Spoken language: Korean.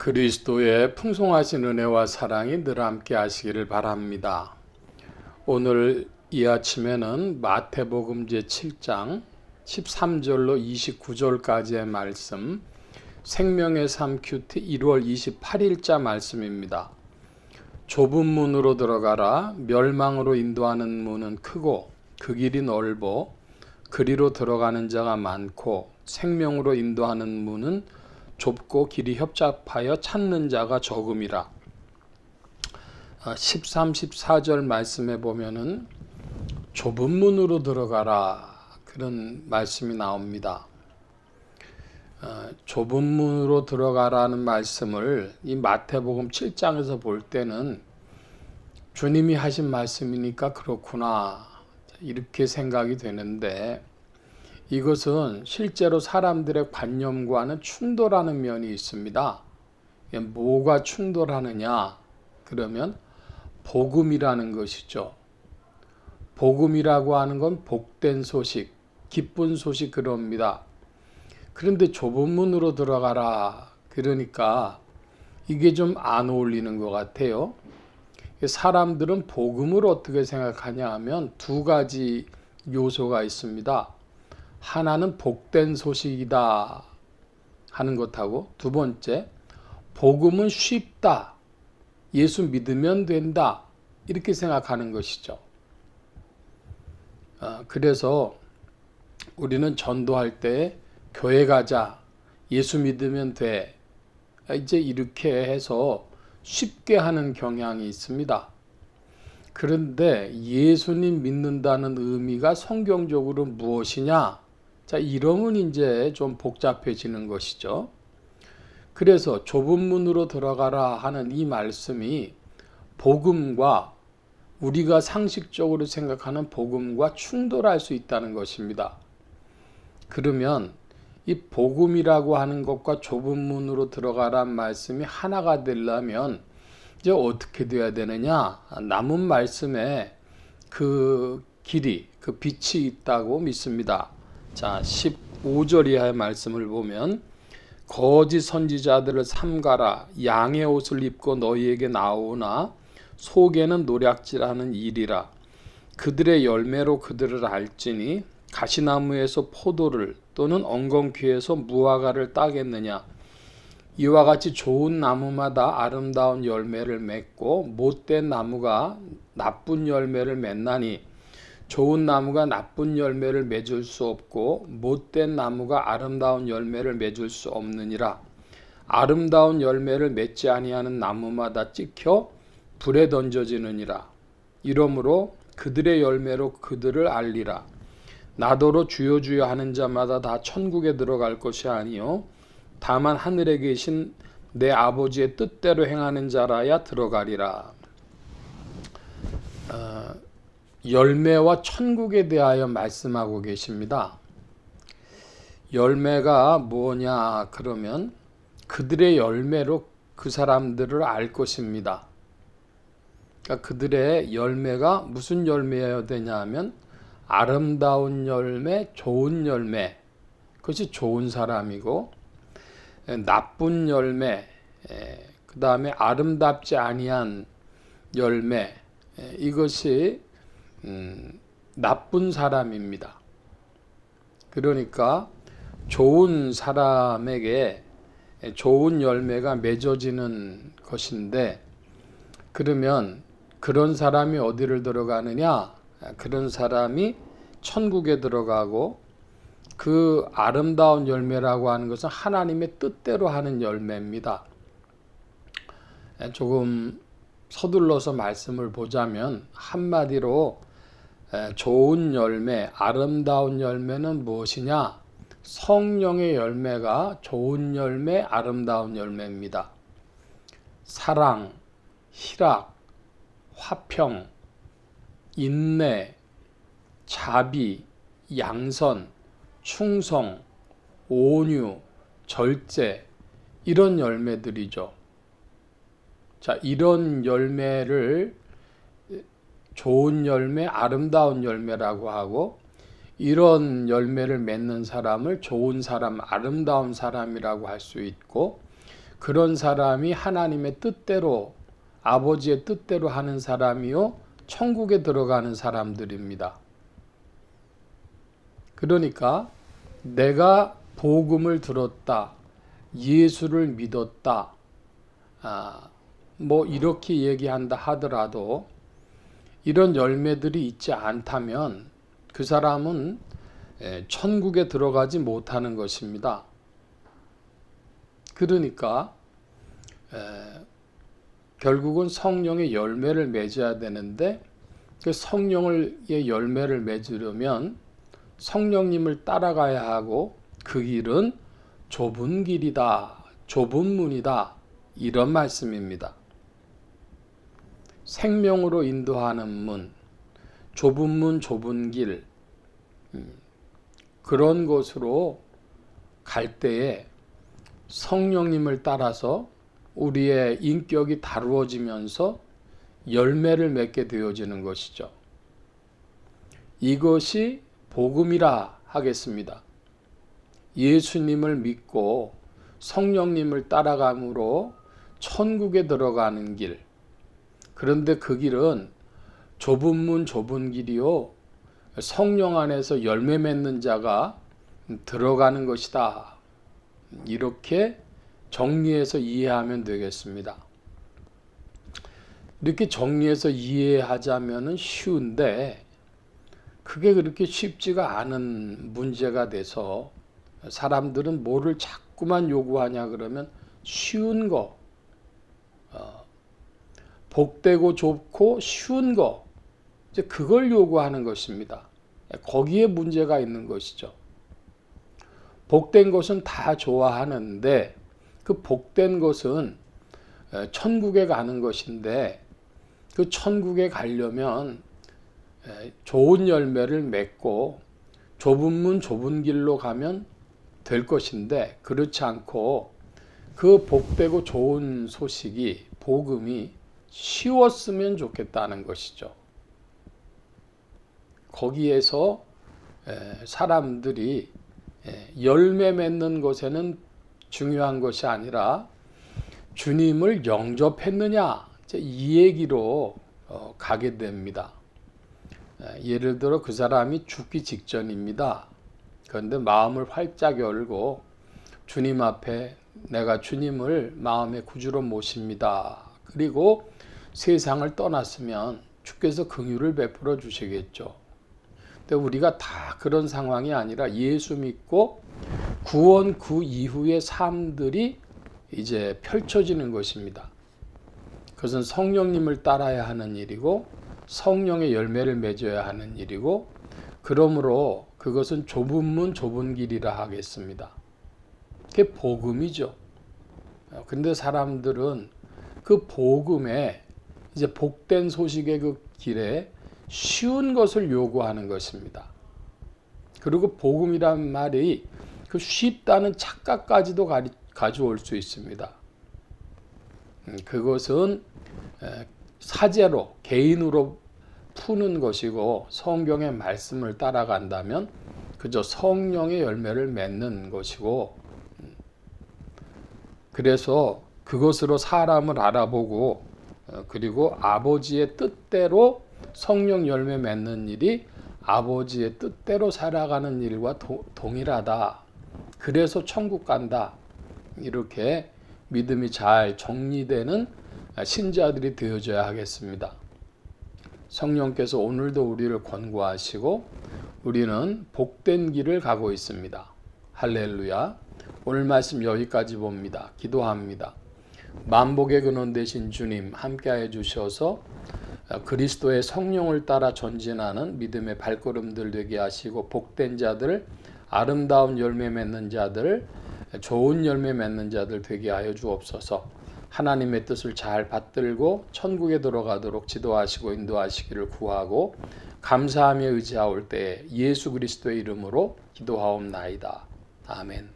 그리스도의 풍성하신 은혜와 사랑이 늘 함께 하시기를 바랍니다. 오늘 이 아침에는 마태복음 제7장 13절로 29절까지의 말씀, 생명의 삶 큐티 1월 28일자 말씀입니다. 좁은 문으로 들어가라. 멸망으로 인도하는 문은 크고 그 길이 넓어 그리로 들어가는 자가 많고 생명으로 인도하는 문은 좁고 길이 협착하여 찾는 자가 적음이라. 13, 14절 말씀에 보면은 좁은 문으로 들어가라 그런 말씀이 나옵니다. 좁은 문으로 들어가라는 말씀을 이 마태복음 7장에서 볼 때는 주님이 하신 말씀이니까 그렇구나 이렇게 생각이 되는데, 이것은 실제로 사람들의 관념과는 충돌하는 면이 있습니다. 뭐가 충돌하느냐? 그러면 복음이라는 것이죠. 복음이라고 하는 건 복된 소식, 기쁜 소식 그럽니다. 그런데 좁은 문으로 들어가라. 그러니까 이게 좀 안 어울리는 것 같아요. 사람들은 복음을 어떻게 생각하냐 하면 두 가지 요소가 있습니다. 하나는 복된 소식이다 하는 것하고, 두 번째, 복음은 쉽다, 예수 믿으면 된다 이렇게 생각하는 것이죠. 그래서 우리는 전도할 때 교회 가자, 예수 믿으면 돼, 이제 이렇게 해서 쉽게 하는 경향이 있습니다. 그런데 예수님 믿는다는 의미가 성경적으로 무엇이냐? 자, 이러면 이제 좀 복잡해지는 것이죠. 그래서 좁은 문으로 들어가라 하는 이 말씀이 복음과, 우리가 상식적으로 생각하는 복음과 충돌할 수 있다는 것입니다. 그러면 이 복음이라고 하는 것과 좁은 문으로 들어가란 말씀이 하나가 되려면 이제 어떻게 돼야 되느냐? 남은 말씀에 그 길이, 그 빛이 있다고 믿습니다. 자, 15절 이하의 말씀을 보면, 거짓 선지자들을 삼가라. 양의 옷을 입고 너희에게 나오나 속에는 노략질하는 일이라. 그들의 열매로 그들을 알지니 가시나무에서 포도를 또는 엉겅퀴에서 무화과를 따겠느냐. 이와 같이 좋은 나무마다 아름다운 열매를 맺고 못된 나무가 나쁜 열매를 맺나니, 좋은 나무가 나쁜 열매를 맺을 수 없고 못된 나무가 아름다운 열매를 맺을 수 없느니라. 아름다운 열매를 맺지 아니하는 나무마다 찍혀 불에 던져지느니라. 이러므로 그들의 열매로 그들을 알리라. 나더러 주여 주여 하는 자마다 다 천국에 들어갈 것이 아니요 다만 하늘에 계신 내 아버지의 뜻대로 행하는 자라야 들어가리라. 열매와 천국에 대하여 말씀하고 계십니다. 열매가 뭐냐 그러면 그들의 열매로 그 사람들을 알 것입니다. 그러니까 그들의 열매가 무슨 열매여야 되냐 하면 아름다운 열매, 좋은 열매, 그것이 좋은 사람이고, 나쁜 열매, 그 다음에 아름답지 아니한 열매, 이것이 나쁜 사람입니다. 그러니까 좋은 사람에게 좋은 열매가 맺어지는 것인데, 그러면 그런 사람이 어디를 들어가느냐? 그런 사람이 천국에 들어가고, 그 아름다운 열매라고 하는 것은 하나님의 뜻대로 하는 열매입니다. 조금 서둘러서 말씀을 보자면, 한마디로 좋은 열매, 아름다운 열매는 무엇이냐? 성령의 열매가 좋은 열매, 아름다운 열매입니다. 사랑, 희락, 화평, 인내, 자비, 양선, 충성, 온유, 절제, 이런 열매들이죠. 자, 이런 열매를 좋은 열매, 아름다운 열매라고 하고, 이런 열매를 맺는 사람을 좋은 사람, 아름다운 사람이라고 할 수 있고, 그런 사람이 하나님의 뜻대로 아버지의 뜻대로 하는 사람이요 천국에 들어가는 사람들입니다. 그러니까 내가 복음을 들었다, 예수를 믿었다, 뭐 이렇게 얘기한다 하더라도 이런 열매들이 있지 않다면 그 사람은 천국에 들어가지 못하는 것입니다. 그러니까 결국은 성령의 열매를 맺어야 되는데 그 성령의 열매를 맺으려면 성령님을 따라가야 하고 그 길은 좁은 길이다, 좁은 문이다, 이런 말씀입니다. 생명으로 인도하는 문, 좁은 문, 좁은 길, 그런 곳으로 갈 때에 성령님을 따라서 우리의 인격이 다루어지면서 열매를 맺게 되어지는 것이죠. 이것이 복음이라 하겠습니다. 예수님을 믿고 성령님을 따라감으로 천국에 들어가는 길. 그런데 그 길은 좁은 문, 좁은 길이요. 성령 안에서 열매 맺는 자가 들어가는 것이다. 이렇게 정리해서 이해하면 되겠습니다. 이렇게 정리해서 이해하자면 쉬운데 그게 그렇게 쉽지가 않은 문제가 돼서 사람들은 뭐를 자꾸만 요구하냐 그러면 쉬운 거, 복되고 좁고 쉬운 거, 이제 그걸 요구하는 것입니다. 거기에 문제가 있는 것이죠. 복된 것은 다 좋아하는데 그 복된 것은 천국에 가는 것인데 그 천국에 가려면 좋은 열매를 맺고 좁은 문 좁은 길로 가면 될 것인데 그렇지 않고 그 복되고 좋은 소식이 복음이 쉬웠으면 좋겠다는 것이죠. 거기에서 사람들이 열매 맺는 것에는 중요한 것이 아니라 주님을 영접했느냐 이 얘기로 가게 됩니다. 예를 들어 그 사람이 죽기 직전입니다. 그런데 마음을 활짝 열고 주님 앞에 내가 주님을 마음의 구주로 모십니다. 그리고 세상을 떠났으면 주께서 긍휼을 베풀어 주시겠죠. 근데 우리가 다 그런 상황이 아니라 예수 믿고 구원 그 이후의 삶들이 이제 펼쳐지는 것입니다. 그것은 성령님을 따라야 하는 일이고 성령의 열매를 맺어야 하는 일이고 그러므로 그것은 좁은 문 좁은 길이라 하겠습니다. 그게 복음이죠. 근데 사람들은 그 복음에 이제 복된 소식의 그 길에 쉬운 것을 요구하는 것입니다. 그리고 복음이란 말이 그 쉽다는 착각까지도 가져올 수 있습니다. 그것은 사제로 개인으로 푸는 것이고 성경의 말씀을 따라간다면 그저 성령의 열매를 맺는 것이고 그래서 그것으로 사람을 알아보고 그리고 아버지의 뜻대로 성령 열매 맺는 일이 아버지의 뜻대로 살아가는 일과 동일하다. 그래서 천국 간다. 이렇게 믿음이 잘 정리되는 신자들이 되어져야 하겠습니다. 성령께서 오늘도 우리를 권고하시고 우리는 복된 길을 가고 있습니다. 할렐루야. 오늘 말씀 여기까지 봅니다. 기도합니다. 만복의 근원 되신 주님 함께하여 주셔서 그리스도의 성령을 따라 전진하는 믿음의 발걸음들 되게 하시고 복된 자들, 아름다운 열매 맺는 자들, 좋은 열매 맺는 자들 되게 하여 주옵소서. 하나님의 뜻을 잘 받들고 천국에 들어가도록 지도하시고 인도하시기를 구하고 감사하며 의지하올 때에 예수 그리스도의 이름으로 기도하옵나이다. 아멘.